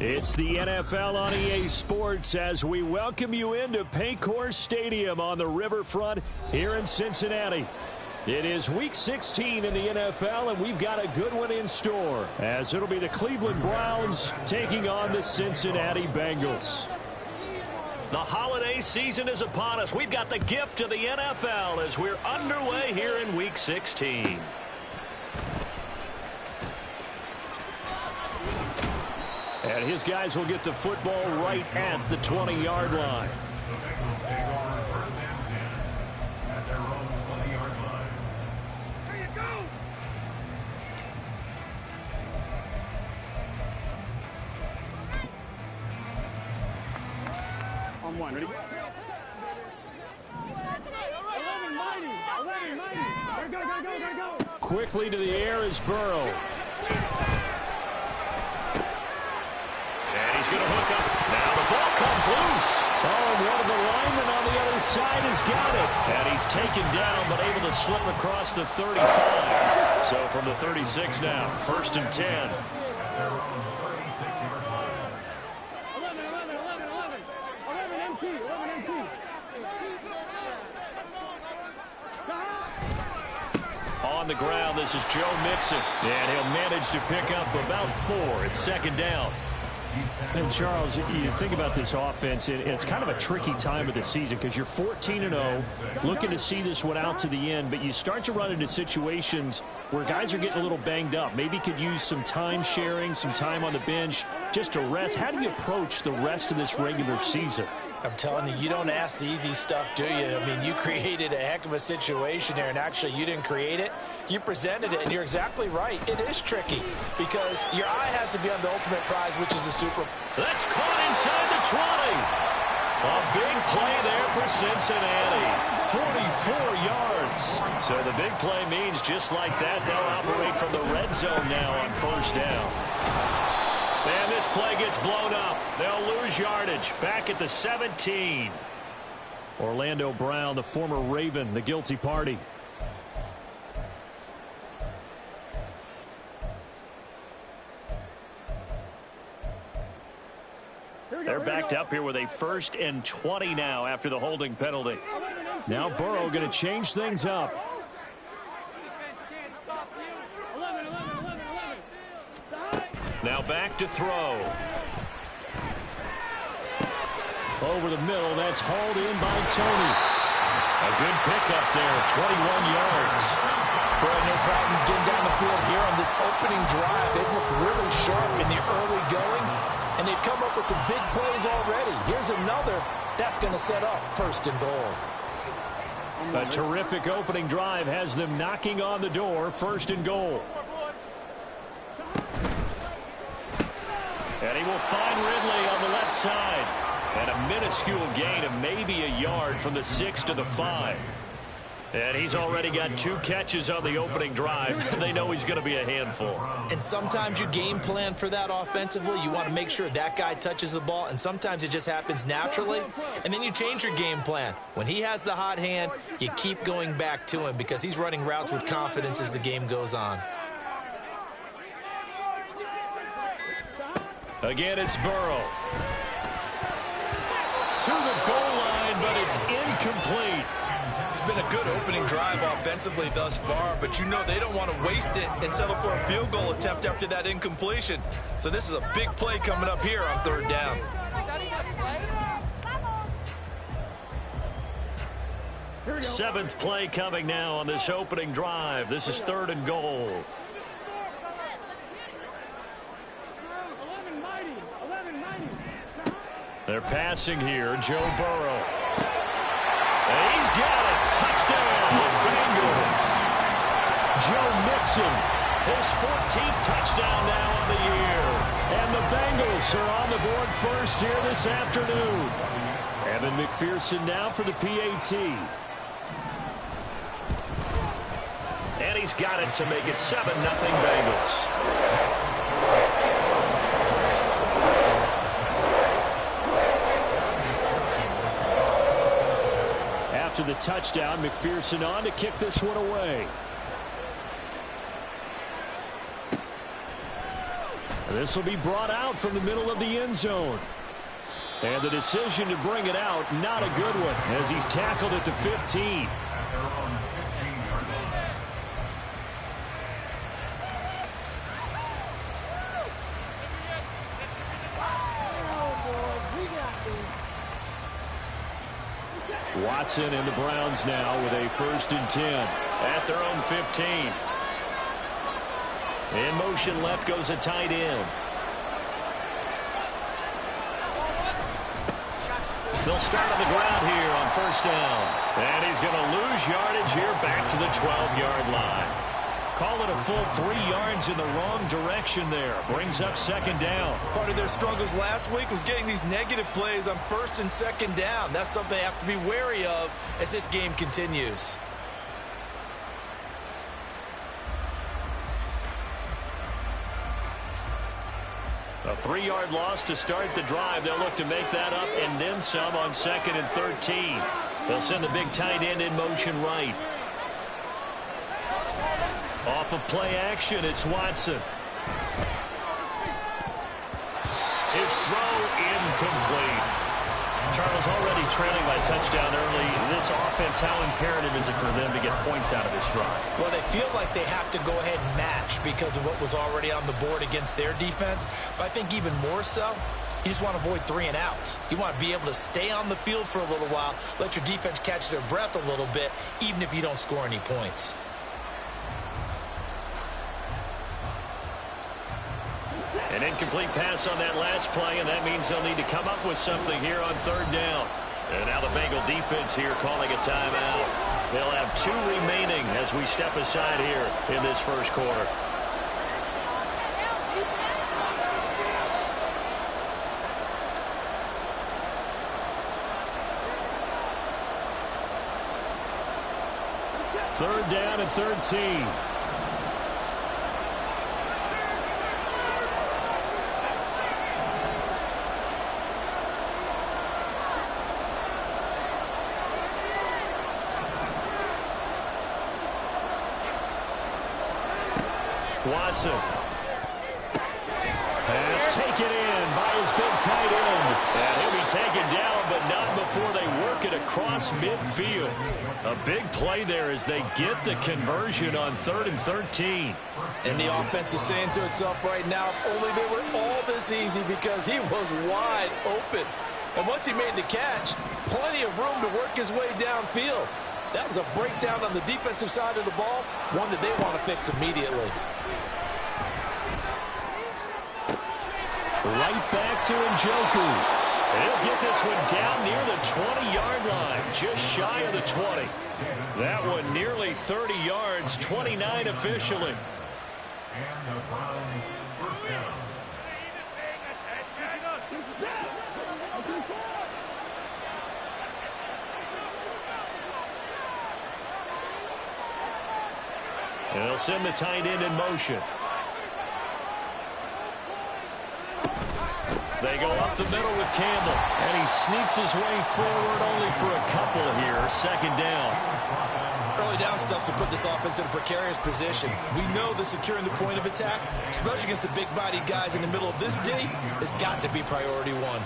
It's the NFL on EA Sports as we welcome you into Paycor Stadium on the riverfront here in Cincinnati. It is Week 16 in the NFL, and we've got a good one in store, as it'll be the Cleveland Browns taking on the Cincinnati Bengals. The holiday season is upon us. We've got the gift of the NFL as we're underway here in Week 16. And his guys will get the football right at the 20-yard line. On one, ready? 11, go. Quickly to the air is Burrow. And he's going to hook up. Now the ball comes loose. Oh, and one of the linemen on the other side has got it. And he's taken down, but able to slip across the 35. So from the 36 now, 1st and 10. 11 MT. On the ground, this is Joe Mixon. And he'll manage to pick up about 4. It's 2nd down. And Charles, you think about this offense, it's kind of a tricky time of the season because you're 14-0, looking to see this one out to the end, but you start to run into situations where guys are getting a little banged up. Maybe could use some time sharing, some time on the bench just to rest. How do you approach the rest of this regular season? I'm telling you, you don't ask the easy stuff, do you? I mean, you created a heck of a situation there, and actually you didn't create it. You presented it, and you're exactly right. It is tricky because your eye has to be on the ultimate prize, which is the Super Bowl. That's caught inside the 20. A big play there for Cincinnati. 44 yards. So the big play means just like that, they'll operate from the red zone now on 1st down. And this play gets blown up. They'll lose yardage. Back at the 17. Orlando Brown, the former Raven, the guilty party. They're backed up here with a 1st and 20 now after the holding penalty. Now Burrow going to change things up. Now back to throw. Over the middle, that's hauled in by Tony. A good pickup there, 21 yards. Boy, no problems getting down the field here on this opening drive. They've looked really sharp in the early going, and they've come up with some big plays already. Here's another that's going to set up 1st and goal. A terrific opening drive has them knocking on the door, 1st and goal. And he will find Ridley on the left side. And a minuscule gain of maybe a yard from the 6 to the 5. And he's already got 2 catches on the opening drive. They know he's going to be a handful. And sometimes you game plan for that offensively. You want to make sure that guy touches the ball, and sometimes it just happens naturally. And then you change your game plan. When he has the hot hand, you keep going back to him because he's running routes with confidence as the game goes on. Again, it's Burrow. To the goal line, but it's incomplete. It's been a good opening drive offensively thus far, but you know they don't want to waste it and settle for a field goal attempt after that incompletion. So this is a big play coming up here on 3rd down. Seventh play coming now on this opening drive. This is 3rd and goal. 11. They're passing here, Joe Burrow. And he's got it. Touchdown, Bengals. Joe Mixon, his 14th touchdown now on the year. And the Bengals are on the board first here this afternoon. Evan McPherson now for the PAT. And he's got it to make it 7-0 Bengals. After the touchdown, McPherson on to kick this one away. This will be brought out from the middle of the end zone. And the decision to bring it out, not a good one, as he's tackled at the 15. Watson and the Browns now with a 1st and 10 at their own 15. In motion left goes a tight end. They'll start on the ground here on 1st down. And he's going to lose yardage here back to the 12-yard line. Call it a full 3 yards in the wrong direction there. Brings up 2nd down. Part of their struggles last week was getting these negative plays on 1st and 2nd down. That's something they have to be wary of as this game continues. A 3-yard loss to start the drive. They'll look to make that up and then some on 2nd and 13. They'll send the big tight end in motion right. Off of play action, it's Watson. His throw incomplete. Charles, already trailing by touchdown early. This offense, how imperative is it for them to get points out of this drive? Well, they feel like they have to go ahead and match because of what was already on the board against their defense. But I think even more so, you just want to avoid 3 and outs. You want to be able to stay on the field for a little while, let your defense catch their breath a little bit, even if you don't score any points. An incomplete pass on that last play, and that means they'll need to come up with something here on 3rd down. And now the Bengal defense here calling a timeout. They'll have 2 remaining as we step aside here in this 1st quarter. Third down and 13. Watson. Pass taken in by his big tight end. And he'll be taken down, but not before they work it across midfield. A big play there as they get the conversion on 3rd and 13. And the offense is saying to itself right now, if only they were all this easy, because he was wide open. And once he made the catch, plenty of room to work his way downfield. That was a breakdown on the defensive side of the ball, one that they want to fix immediately. Right back to Njoku. He'll get this one down near the 20-yard line, just shy of the 20. That one nearly 30 yards, 29 officially. And the Browns 1st down. And they'll send the tight end in motion. They go up the middle with Campbell. And he sneaks his way forward only for a couple here. 2nd down. Early down stuff to put this offense in a precarious position. We know that securing the point of attack, especially against the big-bodied guys in the middle of this D, has got to be priority 1.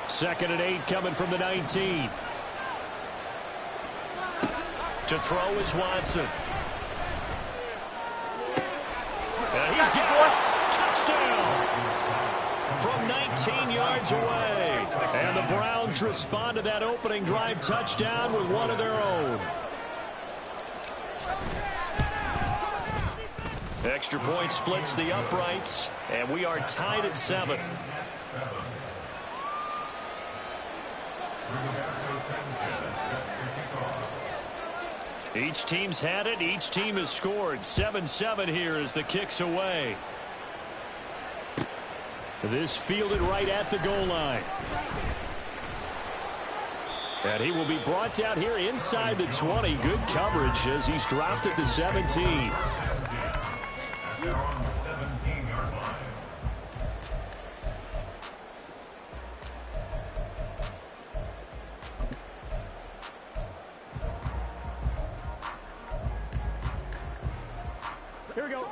2nd and 8 coming from the 19. To throw is Watson. And he's got it. Touchdown. From 19 yards away. And the Browns respond to that opening drive touchdown with one of their own. Extra point splits the uprights, and we are tied at 7. Each team's had it. Each team has scored. 7-7 here as the kick's away. This fielded right at the goal line. And he will be brought down here inside the 20. Good coverage as he's dropped at the 17. They're on the 17-yard line.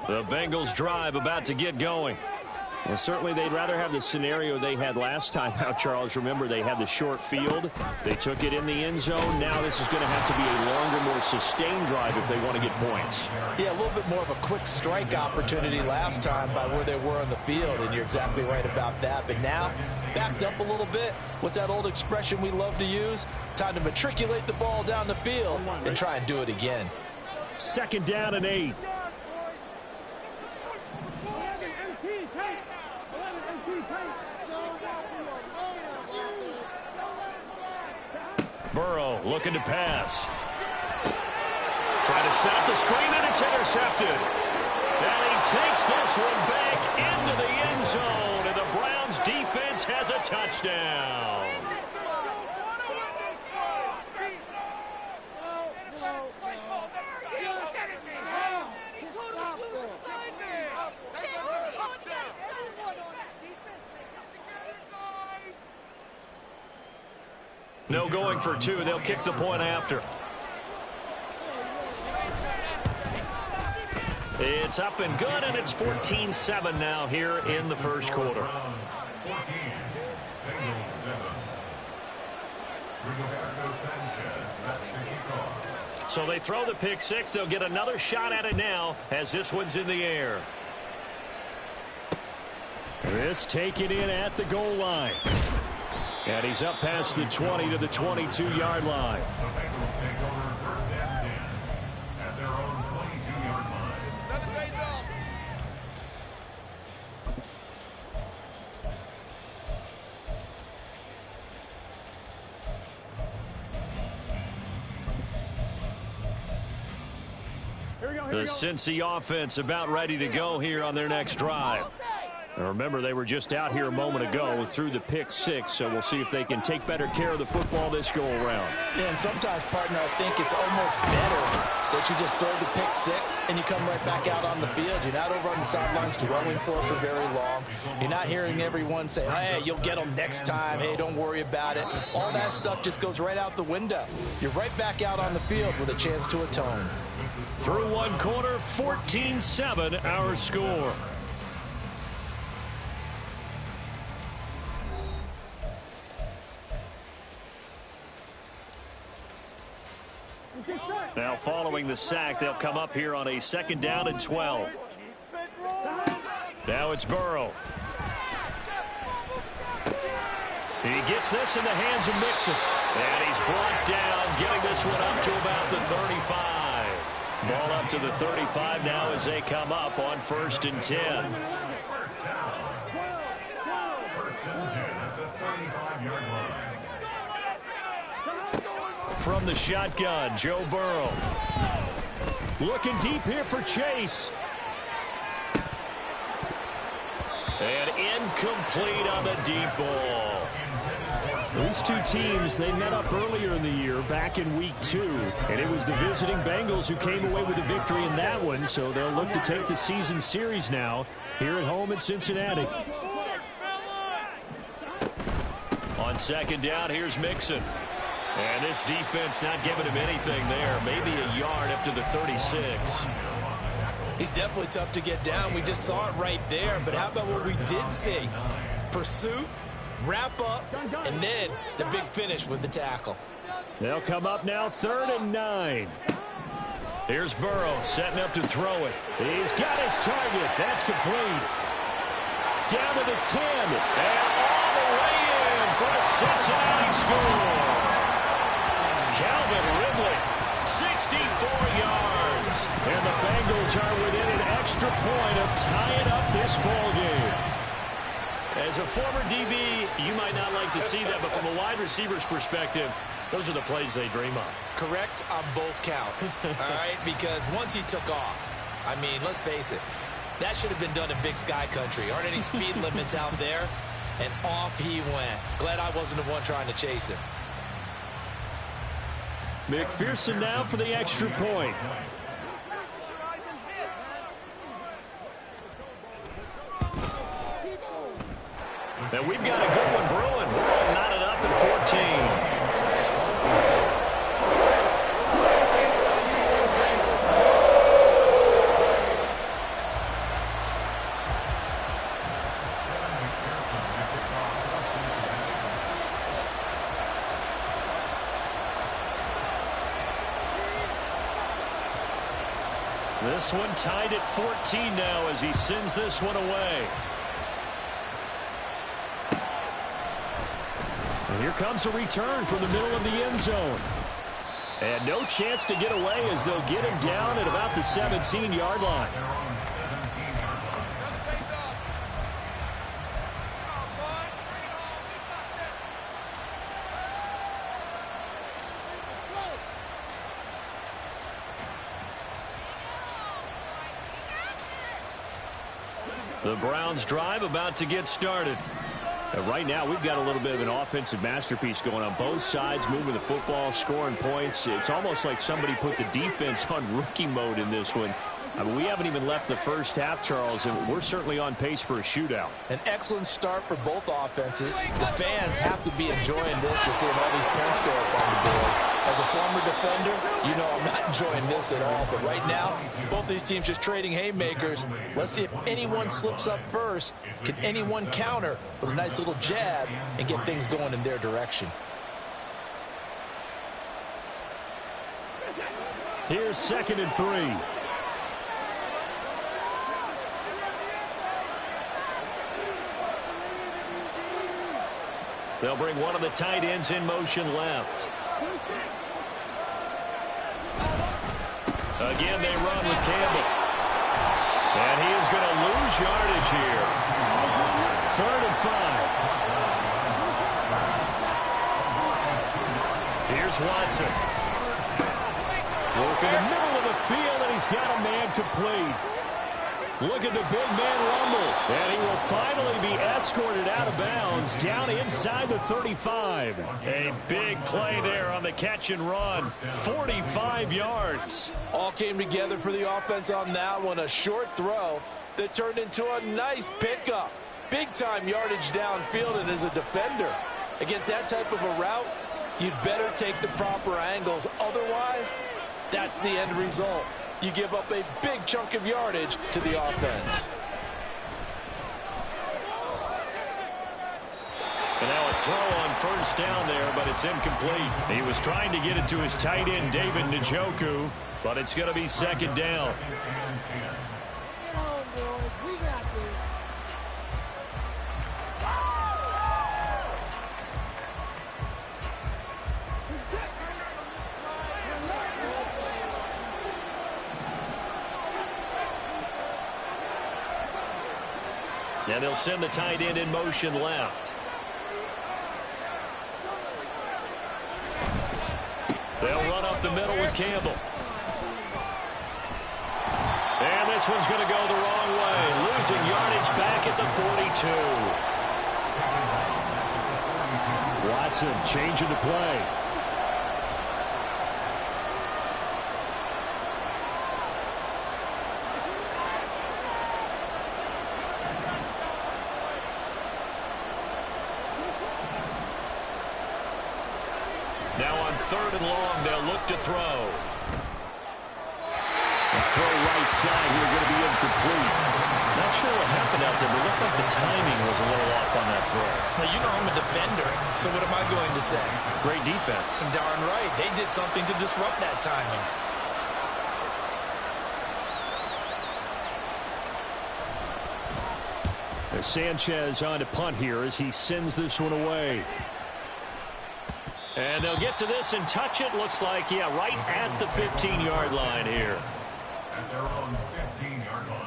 The Bengals drive about to get going. Well, certainly they'd rather have the scenario they had last time out, Charles. Remember, they had the short field. They took it in the end zone. Now this is going to have to be a longer, more sustained drive if they want to get points. Yeah, a little bit more of a quick strike opportunity last time by where they were on the field, and you're exactly right about that. But now, backed up a little bit. What's that old expression we love to use? Time to matriculate the ball down the field and try and do it again. 2nd down and 8. Burrow looking to pass. Trying to set up the screen, and it's intercepted. And he takes this one back into the end zone, and the Browns defense has a touchdown. No going for 2. They'll kick the point after. It's up and good, and it's 14-7 now here in the first quarter. 14, Bengals 7. Rigoberto Sanchez set to kick off. So they throw the pick 6. They'll get another shot at it now as this one's in the air. This taken in at the goal line. And he's up past the 20 to the 22-yard line. The Bengals take over 1st and 10 at their own 22-yard line. The Cincy offense about ready to go here on their next drive. And remember, they were just out here a moment ago through the pick 6, so we'll see if they can take better care of the football this go-around. Yeah, and sometimes, partner, I think it's almost better that you just throw the pick 6 and you come right back out on the field. You're not over on the sidelines dwelling for very long. You're not hearing everyone say, hey, you'll get them next time. Hey, don't worry about it. All that stuff just goes right out the window. You're right back out on the field with a chance to atone. Through one quarter, 14-7 our score. Now following the sack, they'll come up here on a 2nd down and 12. Now it's Burrow. He gets this in the hands of Mixon. And he's brought down, getting this one up to about the 35. Ball up to the 35 now as they come up on 1st and 10. First down. 1st and 10 at the 35-yard line. From the shotgun, Joe Burrow. Looking deep here for Chase. And incomplete on the deep ball. These two teams, they met up earlier in the year, back in week 2. And it was the visiting Bengals who came away with the victory in that one, so they'll look to take the season series now here at home in Cincinnati. On 2nd down, here's Mixon. And this defense not giving him anything there. Maybe a yard up to the 36. He's definitely tough to get down. We just saw it right there. But how about what we did see? Pursuit, wrap up, and then the big finish with the tackle. They'll come up now 3rd and 9. Here's Burrow setting up to throw it. He's got his target. That's complete. Down to the 10. And all the way in for a Cincinnati score. Calvin Ridley, 64 yards. And the Bengals are within an extra point of tying up this ball game. As a former DB, you might not like to see that, but from a wide receiver's perspective, those are the plays they dream of. Correct on both counts, all right? Because once he took off, I mean, let's face it, that should have been done in Big Sky Country. Aren't any speed limits out there? And off he went. Glad I wasn't the one trying to chase him. McPherson now for the extra point. And we've got a good one brewing. We're all knotted up at 14. This one tied at 14 now as he sends this one away. And here comes a return from the middle of the end zone. And no chance to get away as they'll get him down at about the 17-yard line. The Browns drive about to get started. Right now, we've got a little bit of an offensive masterpiece going on. Both sides moving the football, scoring points. It's almost like somebody put the defense on rookie mode in this one. I mean, we haven't even left the first half, Charles, and we're certainly on pace for a shootout. An excellent start for both offenses. The fans have to be enjoying this to see all these points go up on the board. As a former defender, you know I'm not enjoying this at all. But right now, both these teams just trading haymakers. Let's see if anyone slips up first. Can anyone counter with a nice little jab and get things going in their direction? Here's 2nd and 3. They'll bring one of the tight ends in motion left. Again, they run with Campbell. And he is going to lose yardage here. 3rd and 5. Here's Watson. Work in the middle of the field, and he's got a man complete. Look at the big man rumble. And he will finally be escorted out of bounds down inside the 35. A big play there on the catch and run. 45 yards. All came together for the offense on that one. A short throw that turned into a nice pickup. Big-time yardage downfield, and as a defender, against that type of a route, you'd better take the proper angles. Otherwise, that's the end result. You give up a big chunk of yardage to the offense. And now a throw on first down there, but it's incomplete. He was trying to get it to his tight end, David Njoku, but it's going to be 2nd down. And they'll send the tight end in motion left. They'll run up the middle with Campbell. And this one's going to go the wrong way. Losing yardage back at the 42. Watson changing the play. Now on 3rd and long, they'll look to throw. The throw right side here going to be incomplete. Not sure what happened out there, but it looked like the timing was a little off on that throw. Now, you know I'm a defender, so what am I going to say? Great defense. Darn right. They did something to disrupt that timing. Sanchez on to punt here as he sends this one away. And they'll get to this and touch it. Looks like, yeah, right at the 15-yard line here. At their own 15-yard line.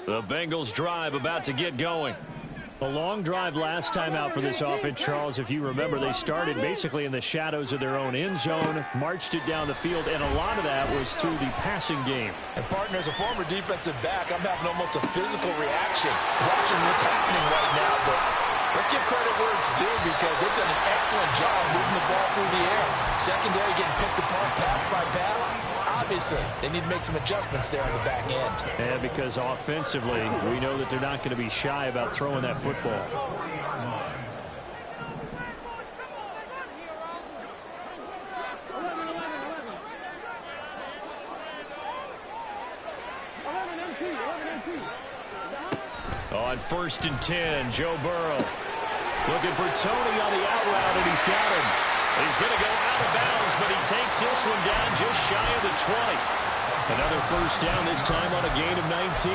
The Bengals drive about to get going. A long drive last time out for this offense, Charles. If you remember, they started basically in the shadows of their own end zone, marched it down the field, and a lot of that was through the passing game. And, partner, as a former defensive back, I'm having almost a physical reaction watching what's happening right now. But let's give credit where it's due, because they've done an excellent job moving the ball through the air. Secondary getting picked apart pass by pass. Obviously, they need to make some adjustments there on the back end. And because offensively, we know that they're not going to be shy about throwing that football. On 1st and 10, Joe Burrow. Looking for Tony on the out route, and he's got him. He's going to go out of bounds, but he takes this one down just shy of the 20. Another first down, this time on a gain of 19.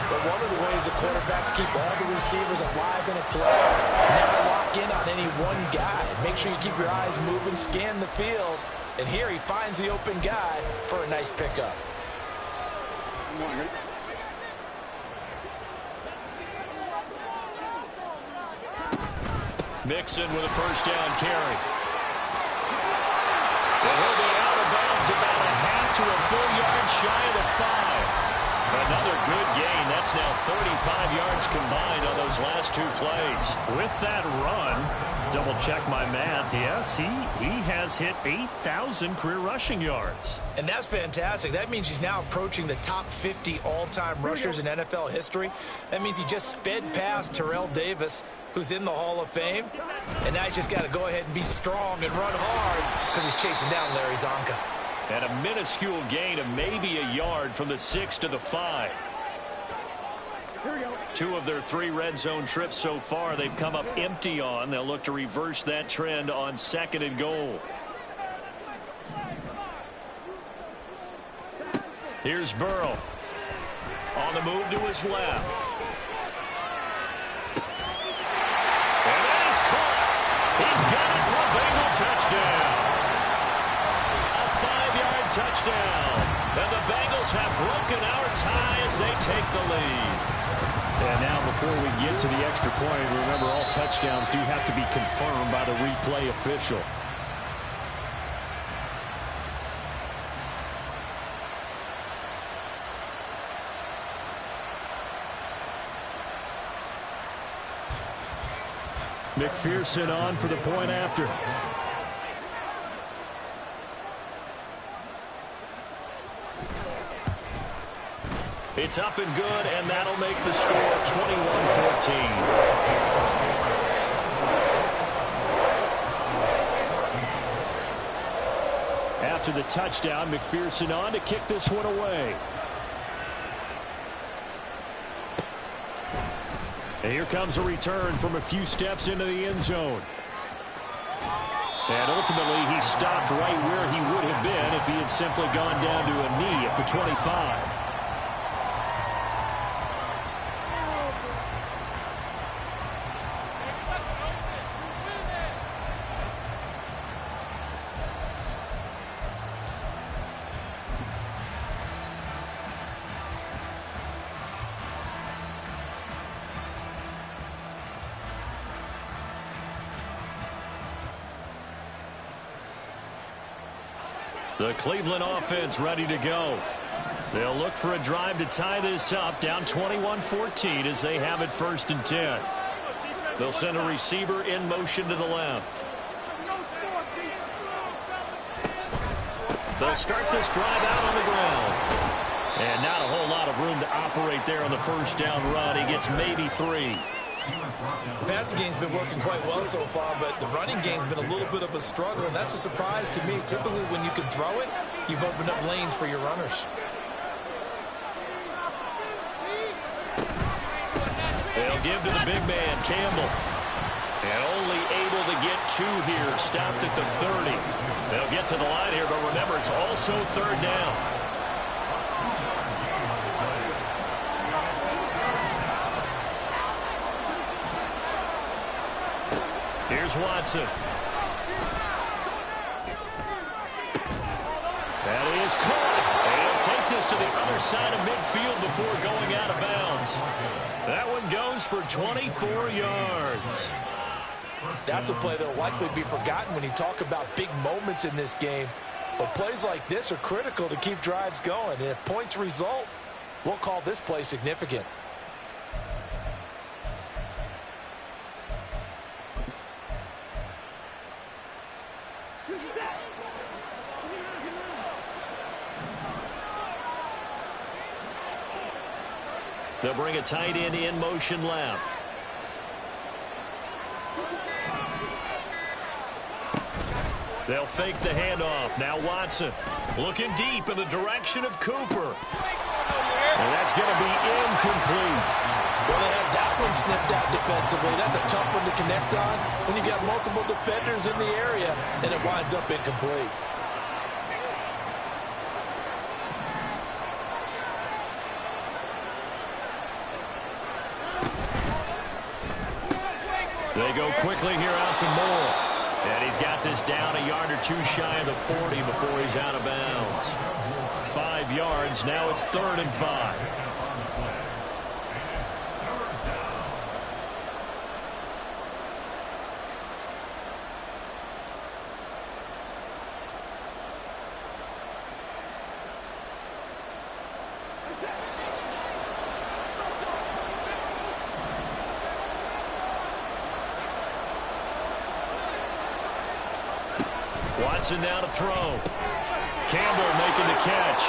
But one of the ways the quarterbacks keep all the receivers alive in a play, never lock in on any one guy. Make sure you keep your eyes moving, scan the field. And here he finds the open guy for a nice pickup. Mixon with a first down carry. And he'll be out of bounds about a half to a full yard shy of the 5. Another good gain. That's now 35 yards combined on those last 2 plays. With that run, double check my math. Yes, he has hit 8,000 career rushing yards. And that's fantastic. That means he's now approaching the top 50 all-time rushers in NFL history. That means he just sped past Terrell Davis, who's in the Hall of Fame. And now he's just got to go ahead and be strong and run hard because he's chasing down Larry Zonka. And a minuscule gain of maybe a yard from the 6 to the 5. 2 of their 3 red zone trips so far they've come up empty on. They'll look to reverse that trend on 2nd and goal. Here's Burrow. On the move to his left. And that is caught. He's got it for a Bengal touchdown. A 5-yard touchdown. And the Bengals have broken our tie as they take the lead. And now before we get to the extra point, remember all touchdowns do have to be confirmed by the replay official. McPherson on for the point after. It's up and good, and that'll make the score 21-14. After the touchdown, McPherson on to kick this one away. And here comes a return from a few steps into the end zone. And ultimately, he stopped right where he would have been if he had simply gone down to a knee at the 25. The Cleveland offense ready to go. They'll look for a drive to tie this up, down 21-14 as they have it 1st and 10. They'll send a receiver in motion to the left. They'll start this drive out on the ground. And not a whole lot of room to operate there on the first down run. He gets maybe 3. The passing game's been working quite well so far, but the running game's been a little bit of a struggle, and that's a surprise to me. Typically, when you can throw it, you've opened up lanes for your runners. They'll give to the big man, Campbell. And only able to get 2 here, stopped at the 30. They'll get to the line here, but remember, it's also 3rd down. Here's Watson. That is caught. And he'll take this to the other side of midfield before going out of bounds. That one goes for 24 yards. That's a play that will likely be forgotten when you talk about big moments in this game. But plays like this are critical to keep drives going. And if points result, we'll call this play significant. They'll bring a tight end in motion left. They'll fake the handoff. Now Watson looking deep in the direction of Cooper. And that's going to be incomplete. Well, they have that one snipped out defensively. That's a tough one to connect on when you've got multiple defenders in the area, and it winds up incomplete. They go quickly here out to Moore. And he's got this down a yard or two shy of the 40 before he's out of bounds. 5 yards. Now it's 3rd and 5. Watson now to throw. Campbell making the catch.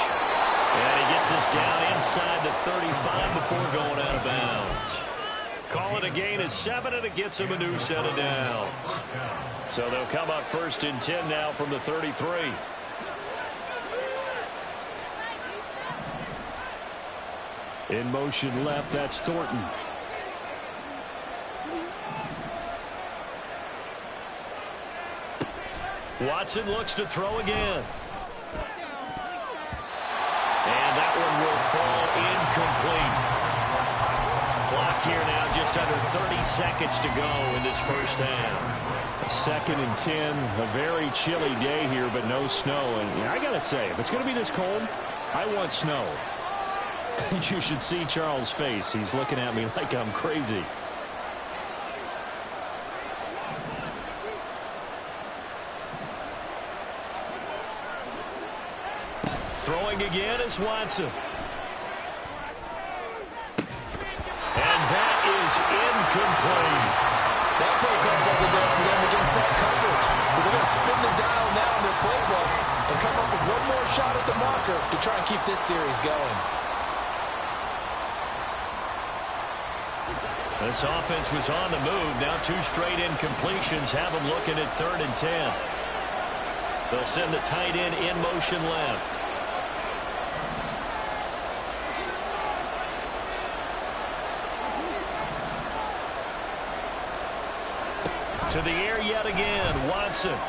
And he gets us down inside the 35 before going out of bounds. Call it a gain of 7, and it gets him a new set of downs. So they'll come up 1st and 10 now from the 33. In motion left, that's Thornton. Watson looks to throw again. And that one will fall incomplete. Clock here now just under 30 seconds to go in this first half. 2nd and 10, a very chilly day here, but no snow. And I got to say, if it's going to be this cold, I want snow. You should see Charles' face. He's looking at me like I'm crazy. Throwing again is Watson. And that is incomplete. That play call wasn't there for them against that coverage. So they're going to spin the dial now in their playbook and come up with one more shot at the marker to try and keep this series going. This offense was on the move. Now 2 straight incompletions have them looking at 3rd and 10. They'll send the tight end in motion left. To the air yet again, Watson. Able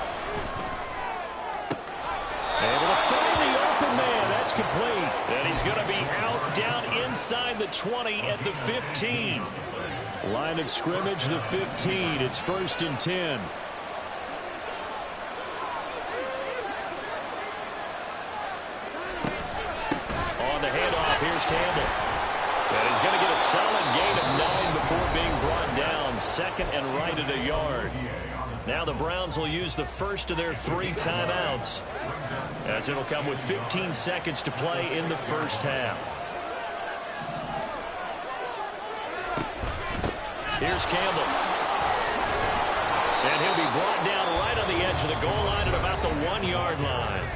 to find the open man. That's complete. And he's going to be out down inside the 20 at the 15. Line of scrimmage, the 15. It's 1st and 10. On the handoff, here's Campbell. And he's going to get a solid gain of 9 before being brought down. 2nd and right at a yard. Now the Browns will use the first of their 3 timeouts, as it'll come with 15 seconds to play in the first half. Here's Campbell. And he'll be brought down right on the edge of the goal line at about the 1-yard line.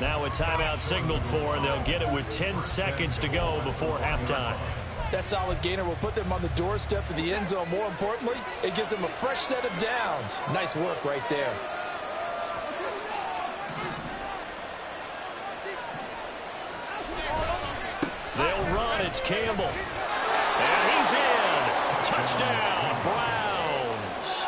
Now a timeout signaled for, and they'll get it with 10 seconds to go before halftime. That solid gainer will put them on the doorstep of the end zone. More importantly, it gives them a fresh set of downs. Nice work right there. They'll run. It's Campbell. And he's in. Touchdown, Browns.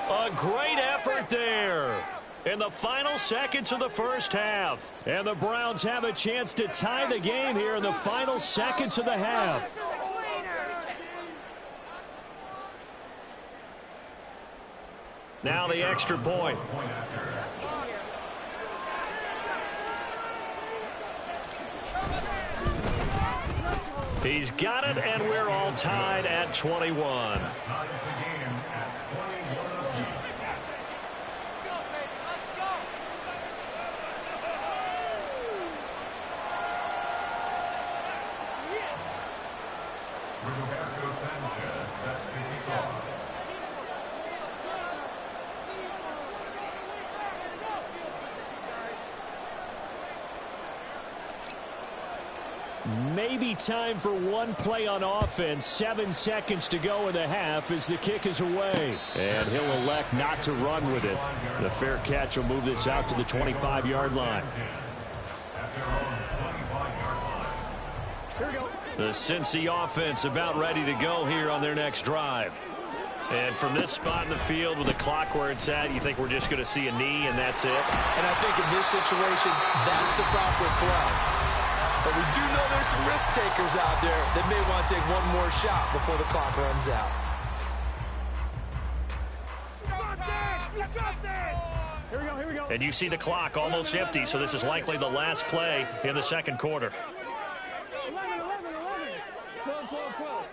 A great effort there in the final seconds of the first half. And the Browns have a chance to tie the game here in the final seconds of the half. Now the extra point. He's got it, and we're all tied at 21. Maybe time for one play on offense. 7 seconds to go in the half as the kick is away. And he'll elect not to run with it. The fair catch will move this out to the 25-yard line. Here we go. The Cincy offense about ready to go here on their next drive. And from this spot in the field with the clock where it's at, you think we're just going to see a knee and that's it? And I think in this situation, that's the proper play. But we do know there's some risk takers out there that may want to take one more shot before the clock runs out. Here we go. And you see the clock almost empty, so this is likely the last play in the second quarter. 11. 12.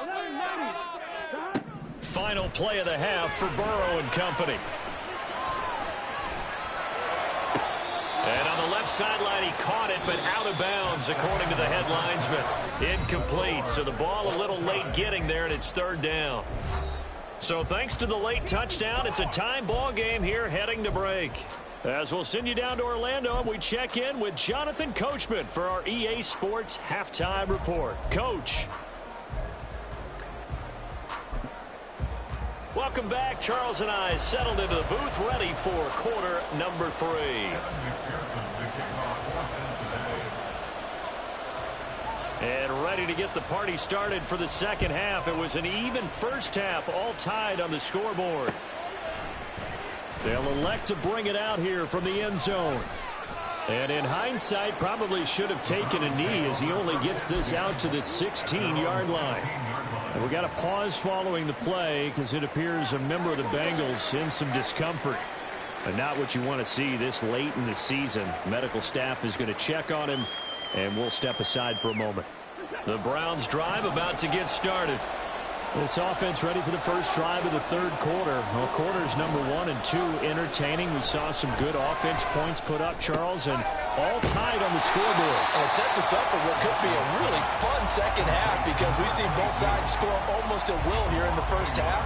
11. Final play of the half for Burrow and company. And on the left sideline, he caught it, but out of bounds, according to the head linesman. Incomplete, so the ball a little late getting there, and it's third down. So thanks to the late touchdown, it's a tie ball game here heading to break. As we'll send you down to Orlando, and we check in with Jonathan Coachman for our EA Sports Halftime Report. Coach. Welcome back. Charles and I settled into the booth, ready for quarter number 3. And ready to get the party started for the second half. It was an even first half, all tied on the scoreboard. They'll elect to bring it out here from the end zone. And in hindsight, probably should have taken a knee as he only gets this out to the 16-yard line. And we got a pause following the play because it appears a member of the Bengals in some discomfort. But not what you want to see this late in the season. Medical staff is going to check on him, and we'll step aside for a moment. The Browns drive about to get started. This offense ready for the first drive of the third quarter. Well, quarters number 1 and 2 entertaining. We saw some good offense points put up, Charles, and all tied on the scoreboard. And it sets us up for what could be a really fun second half because we've seen both sides score almost at will here in the first half.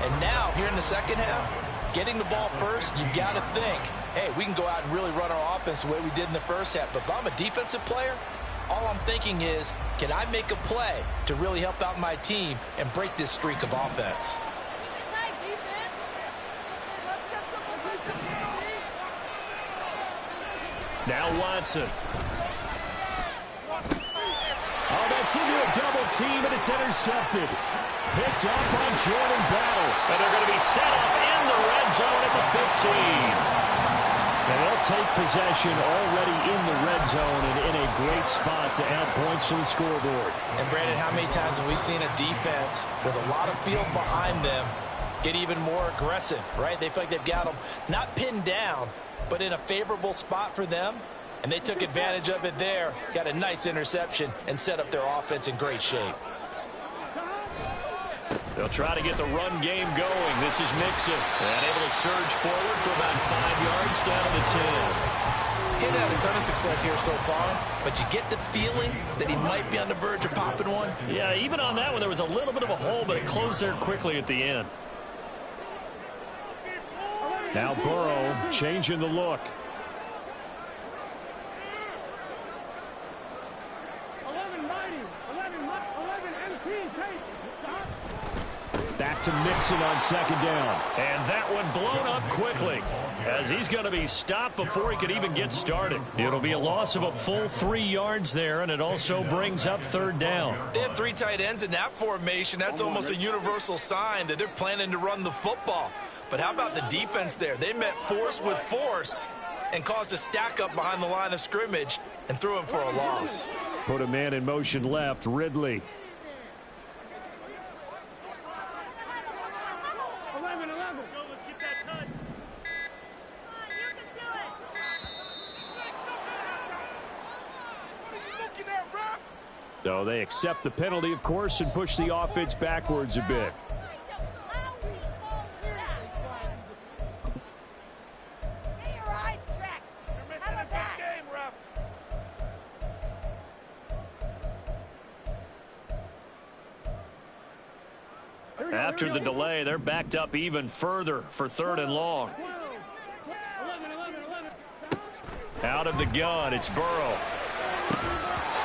And now, here in the second half, getting the ball first, you've got to think, hey, we can go out and really run our offense the way we did in the first half. But if I'm a defensive player, all I'm thinking is, can I make a play to really help out my team and break this streak of offense? Now Watson. Oh, that's into a double team, and it's intercepted. Picked up by Jordan Battle. And they're going to be set up in the red zone at the 15. And they'll take possession already in the red zone and in a great spot to add points to the scoreboard. And, Brandon, how many times have we seen a defense with a lot of field behind them get even more aggressive, right? They feel like they've got them not pinned down, but in a favorable spot for them, and they took advantage of it there, got a nice interception, and set up their offense in great shape. They'll try to get the run game going. This is Mixon. And able to surge forward for about 5 yards down to the 10. He had a ton of success here so far, but you get the feeling that he might be on the verge of popping one. Yeah, even on that one, there was a little bit of a hole, but it closed there quickly at the end. Now Burrow changing the look. Back to Mixon on second down. And that one blown up quickly as he's going to be stopped before he could even get started. It'll be a loss of a full 3 yards there, and it also brings up third down. They have 3 tight ends in that formation. That's almost a universal sign that they're planning to run the football. But how about the defense there? They met force with force and caused a stack up behind the line of scrimmage and threw him for a loss. Put a man in motion left, Ridley. 11. Let's get that touch. You can do it. What are you looking at, ref? So they accept the penalty, of course, and push the offense backwards a bit. After the delay, they're backed up even further for third and long. 11. Out of the gun, it's Burrow.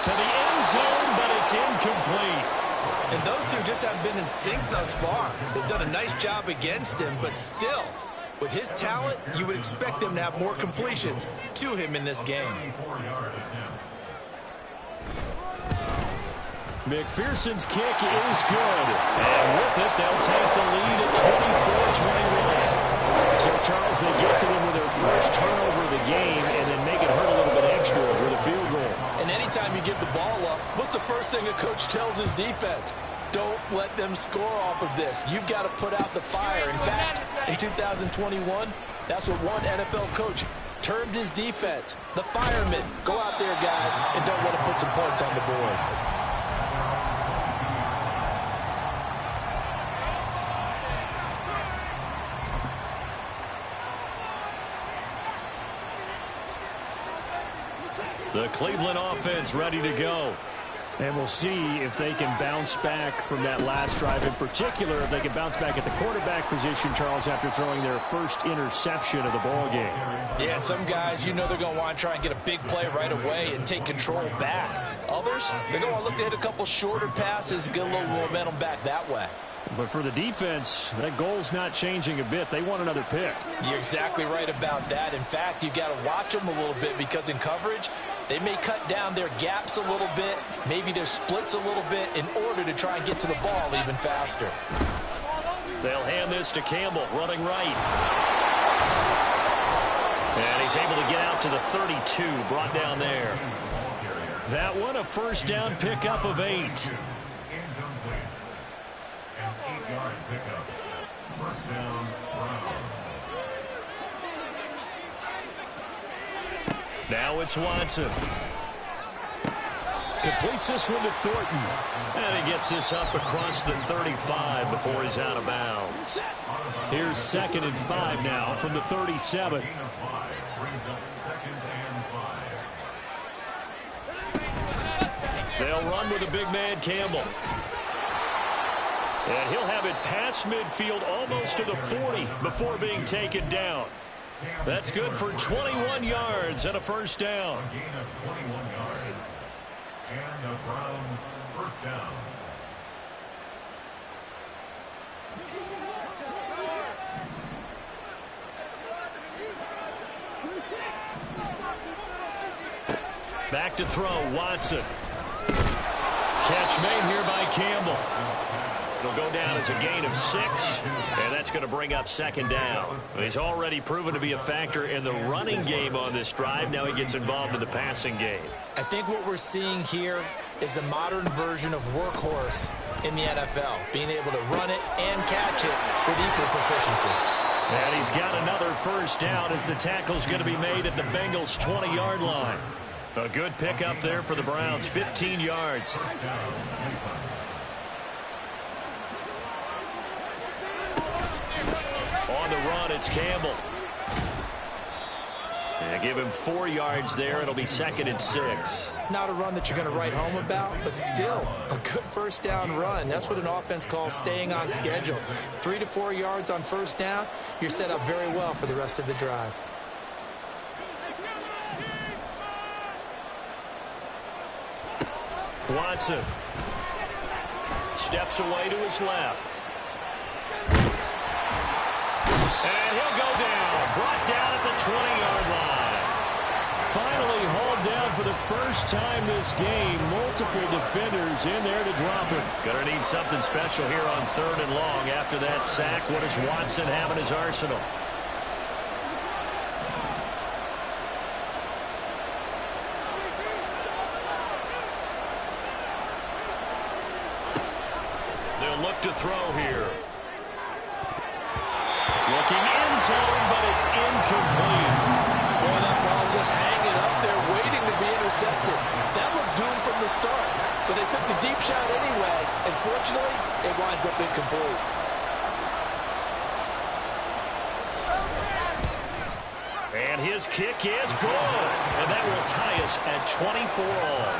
To the end zone, but it's incomplete. And those two just haven't been in sync thus far. They've done a nice job against him, but still, with his talent, you would expect him to have more completions to him in this game. McPherson's kick is good. And with it, they'll take the lead at 24-21. So, Charles, they get to them with their first turnover of the game and then make it hurt a little bit extra with a field goal. And anytime you give the ball up, what's the first thing a coach tells his defense? Don't let them score off of this. You've got to put out the fire. In fact, in 2021, that's what one NFL coach termed his defense. The firemen. Go out there, guys, and don't let them put some points on the board. The Cleveland offense ready to go. And we'll see if they can bounce back from that last drive. In particular, if they can bounce back at the quarterback position, Charles, after throwing their first interception of the ball game. Yeah, and some guys, you know they're going to want to try and get a big play right away and take control back. Others, they're going to look to hit a couple shorter passes and get a little momentum back that way. But for the defense, that goal's not changing a bit. They want another pick. You're exactly right about that. In fact, you've got to watch them a little bit because in coverage, they may cut down their gaps a little bit, maybe their splits a little bit in order to try and get to the ball even faster. They'll hand this to Campbell, running right. And he's able to get out to the 32, brought down there. That one a first down pickup of 8. Incomplete. An 8-yard pickup. First down, Browns. Now it's Watson. Completes this one to Thornton. And he gets this up across the 35 before he's out of bounds. Here's 2nd and 5 now from the 37. Gain of 5 brings up 2nd and 5. They'll run with a big man, Campbell. And he'll have it past midfield almost to the 40 before being taken down. That's good for 21 yards and a first down. A gain of 21 yards. And the Browns first down. Back to throw, Watson. Catch made here by Campbell. It'll go down as a gain of 6, and that's going to bring up 2nd down. He's already proven to be a factor in the running game on this drive. Now he gets involved in the passing game. I think what we're seeing here is the modern version of workhorse in the NFL, being able to run it and catch it with equal proficiency. And he's got another first down as the tackle's going to be made at the Bengals' 20-yard line. A good pickup there for the Browns, 15 yards. On the run, it's Campbell. And give him 4 yards there. It'll be 2nd and 6. Not a run that you're going to write home about, but still a good first down run. That's what an offense calls staying on schedule. 3 to 4 yards on first down, you're set up very well for the rest of the drive. Watson steps away to his left. And he'll go down. Brought down at the 20-yard line. Finally hauled down for the first time this game. Multiple defenders in there to drop him. Gonna need something special here on 3rd and long. After that sack, what does Watson have in his arsenal? They'll look to throw here. Looking end zone, but it's incomplete. Boy, that ball's just hanging up there, waiting to be intercepted. That looked doomed from the start, but they took the deep shot anyway, and fortunately, it winds up incomplete. And his kick is good. And that will tie us at 24 all.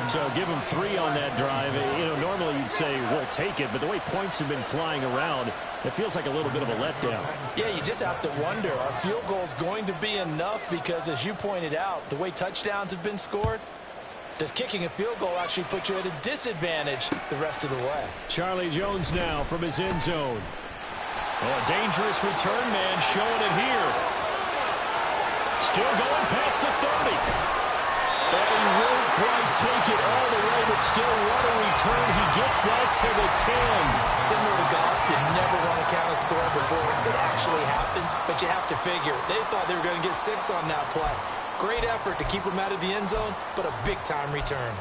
So give him 3 on that drive. You know, normally you'd say, we'll take it, but the way points have been flying around, it feels like a little bit of a letdown. Yeah, you just have to wonder, are field goals going to be enough? Because as you pointed out, the way touchdowns have been scored, does kicking a field goal actually put you at a disadvantage the rest of the way? Charlie Jones now from his end zone. Oh, a dangerous return man showing it here. Still going past the 30. And he won't quite take it all the way, but still what a return. He gets that to the 10. Similar to golf, you never want to count a score before it actually happens, but you have to figure they thought they were going to get 6 on that play. Great effort to keep them out of the end zone, but a big-time return.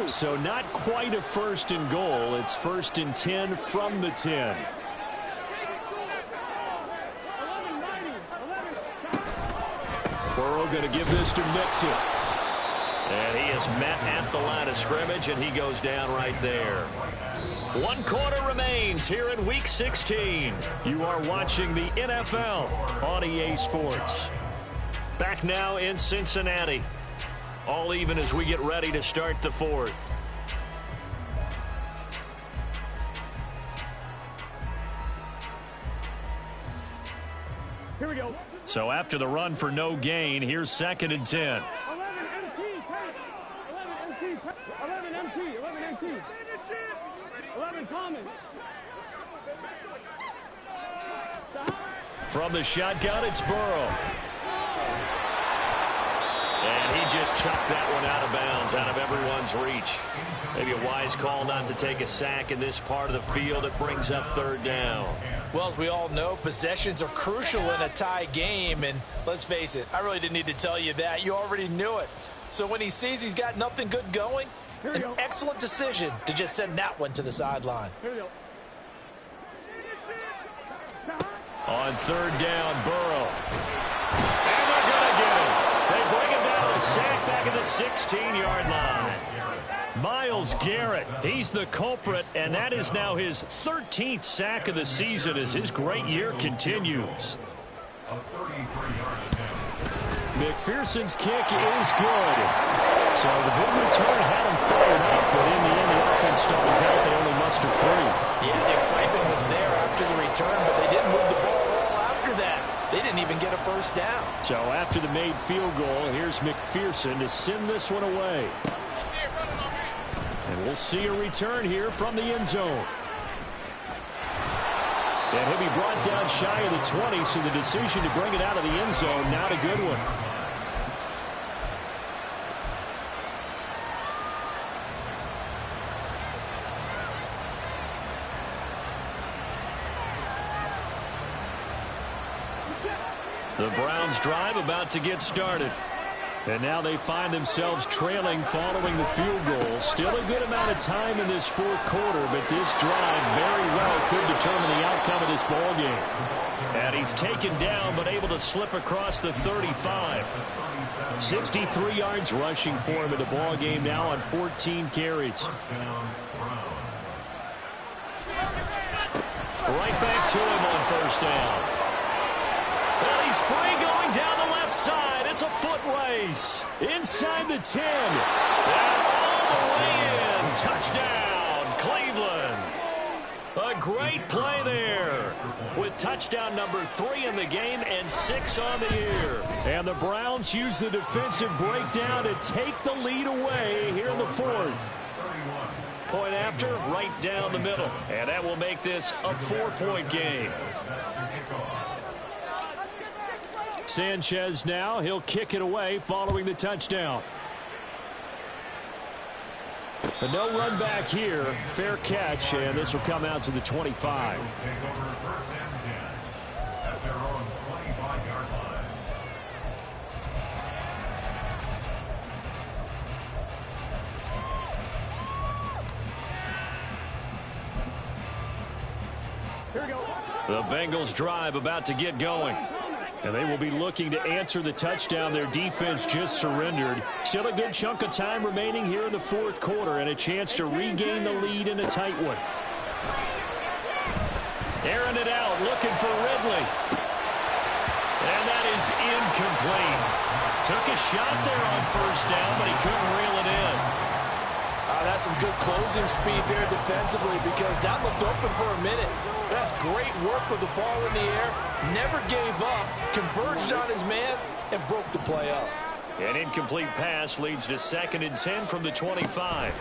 So not quite a 1st and goal. It's 1st and 10 from the 10. Burrow going to give this to Mixon. And he is met at the line of scrimmage, and he goes down right there. 1 quarter remains here in Week 16. You are watching the NFL on EA Sports. Back now in Cincinnati. All even as we get ready to start the 4th. Here we go. So after the run for no gain, here's 2nd and 10. 11 MT. 11 common. From the shotgun, it's Burrow. And he just chucked that one out of bounds, out of everyone's reach. Maybe a wise call not to take a sack in this part of the field. It brings up 3rd down. Well, as we all know, possessions are crucial in a tie game. And let's face it, I really didn't need to tell you that. You already knew it. So when he sees he's got nothing good going, an excellent decision to just send that one to the sideline. Here we go. On 3rd down, Burrow. And they're going to get him. They bring him down, a sack back at the 16-yard line. Myles Garrett, he's the culprit, and that is now his 13th sack of the season as his great year continues. McPherson's kick is good. So the big return had him fired up, but in the end the offense stalls out. They only muster 3. Yeah, the excitement was there after the return, but they didn't move the ball at all after that. They didn't even get a 1st down. So after the made field goal, here's McPherson to send this one away. And we'll see a return here from the end zone. And he'll be brought down shy of the 20, so the decision to bring it out of the end zone, not a good one. The Browns drive about to get started. And now they find themselves trailing following the field goal. Still a good amount of time in this 4th quarter, but this drive very well could determine the outcome of this ball game. And he's taken down, but able to slip across the 35. 63 yards rushing for him in the ball game now on 14 carries. Right back to him on 1st down. Well, he's free going down the left side. It's a foot race. Inside the 10. And all the way in. Touchdown, Cleveland. A great play there with touchdown number 3 in the game and 6 on the year. And the Browns use the defensive breakdown to take the lead away here in the 4th. Point after, right down the middle. And that will make this a 4-point game. Sanchez now, he'll kick it away following the touchdown. But no run back here. Fair catch, and this will come out to the 25. The Bengals drive about to get going. And they will be looking to answer the touchdown their defense just surrendered. Still a good chunk of time remaining here in the 4th quarter and a chance to regain the lead in a tight one. Airing it out, looking for Ridley. And that is incomplete. Took a shot there on 1st down, but he couldn't reel it in. That's some good closing speed there defensively because that looked open for a minute. That's great work with the ball in the air. Never gave up, converged on his man, and broke the play up. An incomplete pass leads to 2nd and 10 from the 25.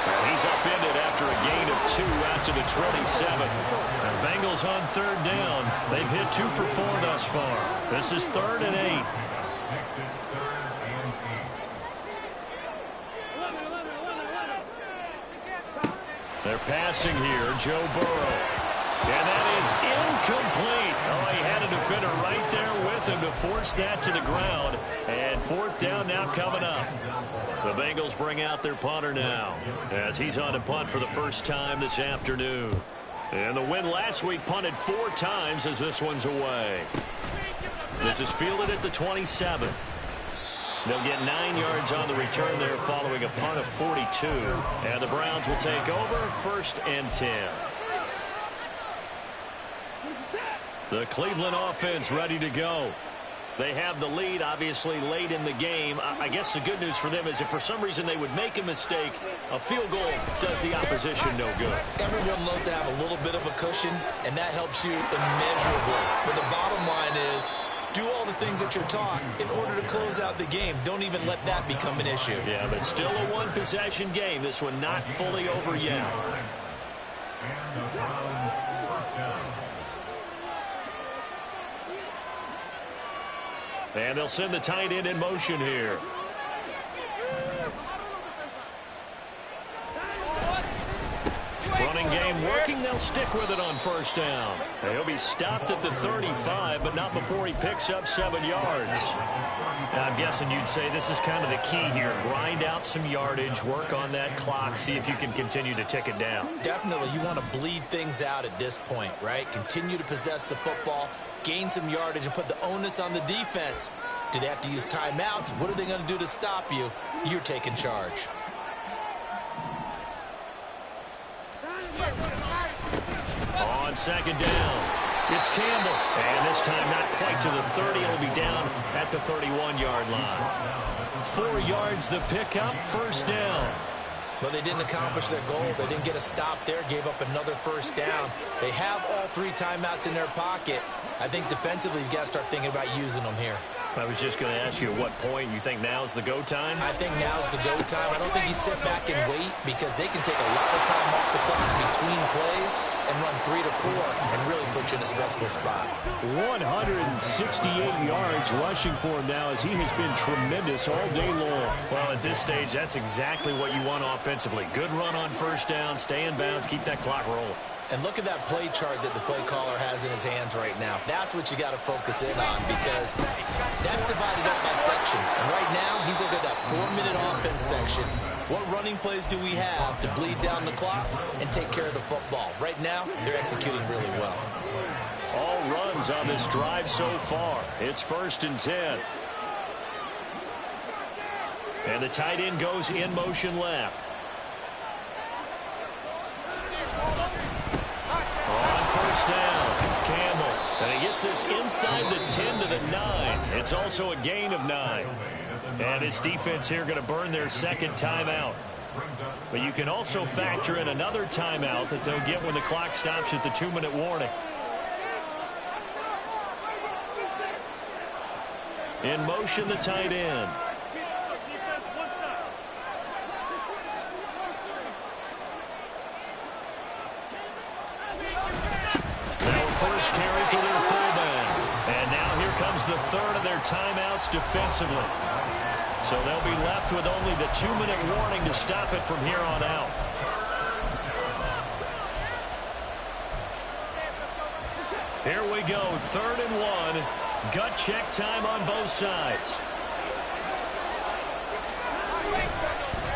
And he's is upended after a gain of 2 out to the 27. The Bengals on 3rd down. They've hit 2 for 4 thus far. This is 3rd and 8. They're passing here, Joe Burrow. And that is incomplete. Oh, he had a defender right there with him to force that to the ground. And 4th down now coming up. The Bengals bring out their punter now as he's on to punt for the first time this afternoon. And the win last week punted 4 times as this one's away. This is fielded at the 27. They'll get 9 yards on the return there following a punt of 42. And the Browns will take over 1st and 10. The Cleveland offense ready to go. They have the lead, obviously, late in the game. I guess the good news for them is if for some reason they would make a mistake, a field goal does the opposition no good. Everyone loves to have a little bit of a cushion, and that helps you immeasurably. But the bottom line is, do all the things that you're taught in order to close out the game. Don't even let that become an issue. Yeah, but still a 1-possession game. This one not fully over yet. And the Browns first down. And they'll send the tight end in motion here. Running game working. They'll stick with it on 1st down. He'll be stopped at the 35, but not before he picks up 7 yards. Now, I'm guessing you'd say this is kind of the key here. Grind out some yardage, work on that clock, see if you can continue to tick it down. Definitely, you want to bleed things out at this point, right? Continue to possess the football, gain some yardage, and put the onus on the defense. Do they have to use timeouts? What are they going to do to stop you? You're taking charge. On 2nd down, it's Campbell. And this time not quite to the 30. It'll be down at the 31-yard line. 4 yards the pickup, 1st down. But they didn't accomplish their goal. They didn't get a stop there, gave up another 1st down. They have all 3 timeouts in their pocket. I think defensively, you've got to start thinking about using them here. I was just going to ask you at what point you think now's the go time? I think now's the go time. I don't think you sit back and wait because they can take a lot of time off the clock between plays and run 3 to 4 and really put you in a stressful spot. 168 yards rushing for him now as he has been tremendous all day long. Well, at this stage, that's exactly what you want offensively. Good run on 1st down, stay in bounds, keep that clock rolling. And look at that play chart that the play caller has in his hands right now. That's what you got to focus in on because that's divided up by sections. And right now, he's looking at that 4-minute offense section. What running plays do we have to bleed down the clock and take care of the football? Right now, they're executing really well. All runs on this drive so far. It's 1st and 10. And the tight end goes in motion left. On 1st down, Campbell. And he gets this inside the 10 to the 9. It's also a gain of 9. And this defense here going to burn their 2nd timeout. But you can also factor in another timeout that they'll get when the clock stops at the 2-minute warning. In motion, the tight end. First carry for their fullback. And now here comes the 3rd of their timeouts defensively. So they'll be left with only the 2-minute warning to stop it from here on out. Here we go, 3rd and 1. Gut check time on both sides.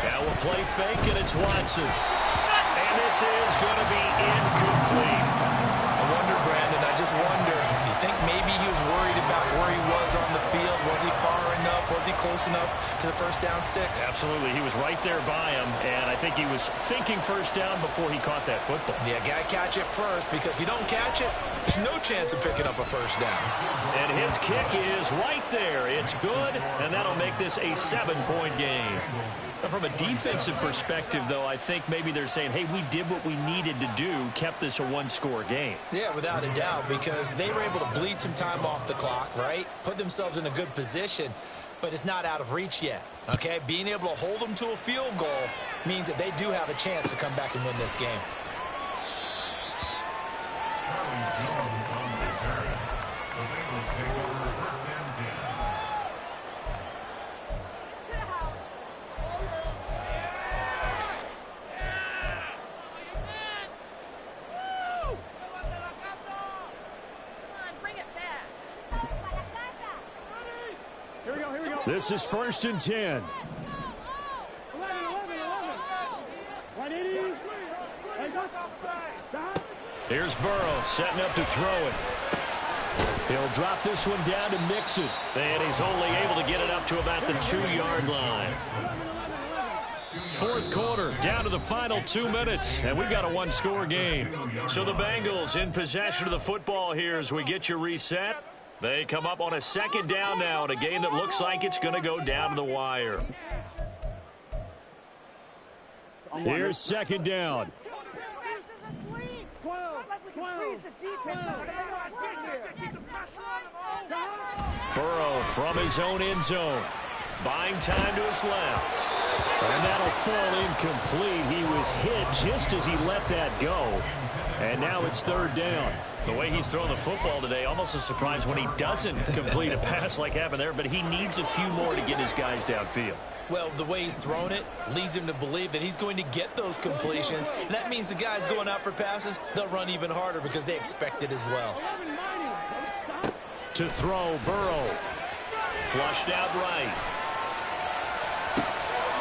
Now we'll play fake, and it's Watson. And this is going to be incomplete. I wonder, Brandon, I just wonder, you think maybe he was worried about where he was on the field? Was he far enough? Was he close enough to the 1st down sticks? Absolutely. He was right there by him, and I think he was thinking 1st down before he caught that football. Yeah, got to catch it first, because if you don't catch it, there's no chance of picking up a 1st down. And his kick is right there. It's good, and that'll make this a 7-point game. From a defensive perspective, though, I think maybe they're saying, hey, we did what we needed to do, kept this a 1-score game. Yeah, without a doubt, because they were able to bleed some time off the clock, right? Put themselves in a good position. but it's not out of reach yet. Okay, being able to hold them to a field goal means that they do have a chance to come back and win this game. Charlie Jones on the return. The Bengals take over first and 10. This is first and 10. 180. Here's Burrow setting up to throw it. He'll drop this one down to Mixon. And he's only able to get it up to about the 2-yard line. Fourth quarter, down to the final 2 minutes, and we've got a one-score game. So the Bengals in possession of the football here as we get you reset. They come up on a second down now in a game that looks like it's going to go down to the wire. Here's second down. Burrow from his own end zone. Buying time to his left. And that'll fall incomplete. He was hit just as he let that go. And now it's third down. The way he's throwing the football today, almost a surprise when he doesn't complete a pass like happened there, but he needs a few more to get his guys downfield. Well, the way he's thrown it leads him to believe that he's going to get those completions. And that means the guys going out for passes, they'll run even harder because they expect it as well. To throw, Burrow. Flushed out right.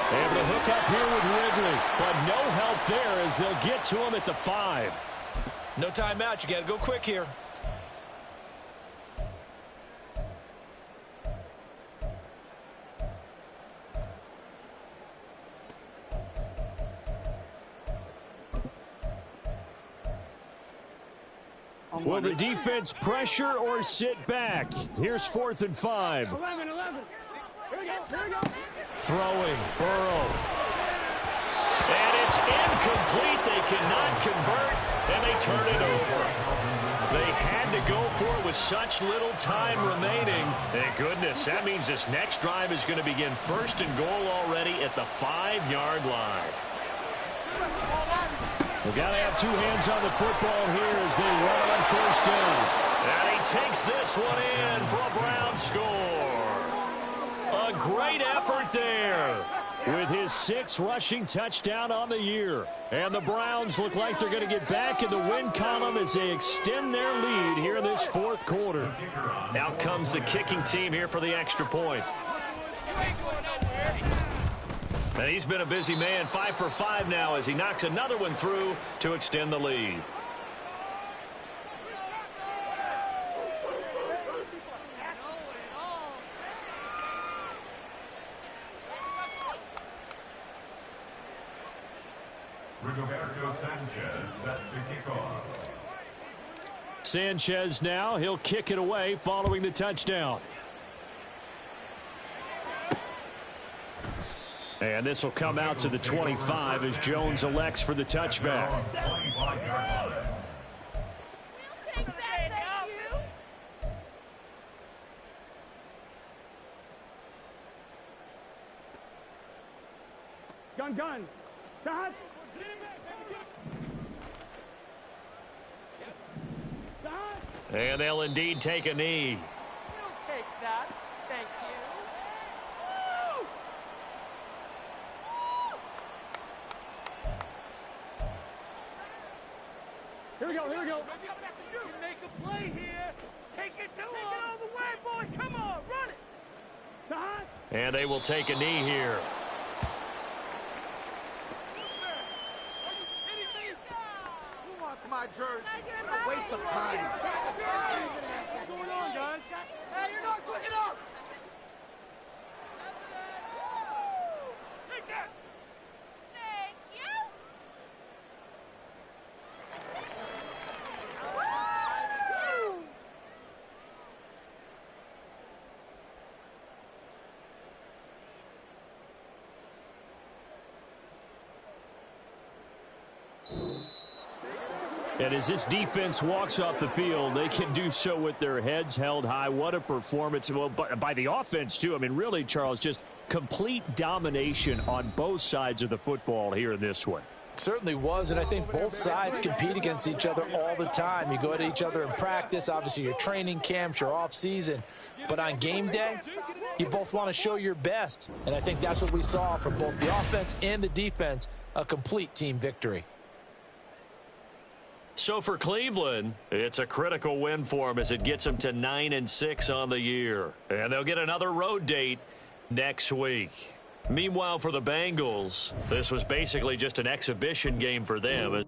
Able to hook up here with Ridley, but no help there as they'll get to him at the 5. No timeout. You got to go quick here. Will the defense pressure or sit back? Here's 4th and 5. 11. Here we go. Throwing, Burrow. And it's incomplete. They cannot convert, and they turn it over. They had to go for it with such little time remaining. Thank goodness. That means this next drive is going to begin first and goal already at the 5-yard line. We've got to have two hands on the football here as they run on first down. And he takes this one in for a Brown score. A great effort there with his 6th rushing touchdown on the year. And the Browns look like they're going to get back in the win column as they extend their lead here in this 4th quarter. Out comes the kicking team here for the extra point. And he's been a busy man, 5 for 5 now as he knocks another one through to extend the lead. Rigoberto Sanchez set to kick off. Sanchez now, he'll kick it away following the touchdown. And this will come out to the 25 as Jones elects for the touchback. Gun. Dot. And they'll indeed take a knee. We'll take that. Thank you. Here we go. You make a play here. Take it to him. Take it all the way, boys. Come on, run it. Dot. And they will take a knee here. Who wants my jersey? What a waste of time. What's going on, guys? Hey, you're not quick enough. Take that. Thank you. And as this defense walks off the field, they can do so with their heads held high. What a performance. Well, by the offense, too. I mean, really, Charles, just complete domination on both sides of the football here in this one. Certainly was, and I think both sides compete against each other all the time. You go at each other in practice, obviously your training camps, your off-season. But on game day, you both want to show your best. And I think that's what we saw from both the offense and the defense, a complete team victory. So for Cleveland, it's a critical win for them as it gets them to 9-6 on the year. And they'll get another road date next week. Meanwhile, for the Bengals, this was basically just an exhibition game for them.